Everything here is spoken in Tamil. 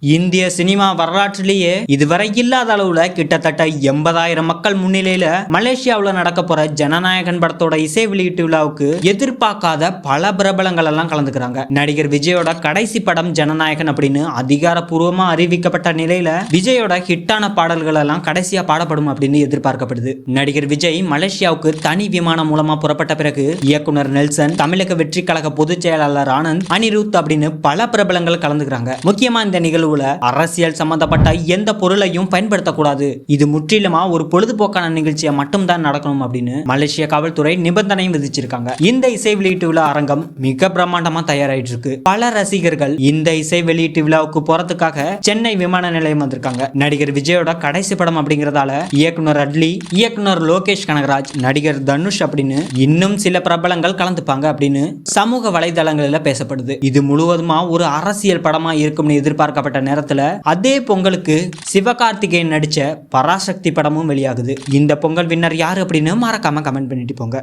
இந்திய சினிமா வரலாற்றிலேயே இதுவரை இல்லாத அளவுல கிட்டத்தட்ட 80,000 மக்கள் முன்னிலையில மலேசியாவுல நடக்க போற ஜனநாயகன் படத்தோட இசை வெளியீட்டு விழாவுக்கு எதிர்பார்க்காத பல பிரபலங்கள் எல்லாம் கலந்துக்கிறாங்க. நடிகர் விஜயோட கடைசி படம் ஜனநாயகன் அப்படின்னு அதிகாரப்பூர்வமா அறிவிக்கப்பட்ட நிலையில விஜயோட ஹிட்டான பாடல்கள் எல்லாம் கடைசியா பாடப்படும் அப்படின்னு எதிர்பார்க்கப்படுது. நடிகர் விஜய் மலேசியாவுக்கு தனி விமானம் மூலமா புறப்பட்ட பிறகு இயக்குனர் நெல்சன், தமிழக வெற்றி கழக பொதுச் செயலாளர் ஆனந்த், அனிருத் அப்படின்னு பல பிரபலங்கள் கலந்துக்கிறாங்க. முக்கியமா இந்த நிகழ்வு அரசியல் சம்பந்தப்பட்ட எந்த பொருளையும் பயன்படுத்தக்கூடாது, இது முற்றிலுமா ஒரு பொழுதுபோக்கான நிகழ்ச்சியை மட்டும் தான் நடக்கணும் அப்படின்னு மலேசிய காவல்துறை நிபந்தனையும் விதிச்சிருக்காங்க. இந்த இசை வெளியீட்டு விழா அரங்கம் மிக பிரம்மாண்டமா தயாராயிட்டு இருக்கு. பல ரசிகர்கள் இந்த இசை வெளியீட்டு விழாவுக்கு போறதுக்காக சென்னை விமான நிலையம் வந்திருக்காங்க. நடிகர் விஜயோட கடைசி படம் அப்படிங்கறதால இயக்குனர் அட்லி, இயக்குனர் லோகேஷ் கனகராஜ், நடிகர் தனுஷ் அப்படின்னு இன்னும் சில பிரபலங்கள் கலந்துப்பாங்க அப்படின்னு சமூக வலைதளங்களில் பேசப்படுது. இது முழுவதுமா ஒரு அரசியல் படமா இருக்கும்னு எதிர்பார்க்கப்பட்ட நேரத்துல அதே பொங்கலுக்கு சிவகார்த்திகேயன் நடிச்ச பராசக்தி படமும் வெளியாகுது. இந்த பொங்கல் வின்னர் யாரு அப்படின்னு மறக்காம கமெண்ட் பண்ணிட்டு போங்க.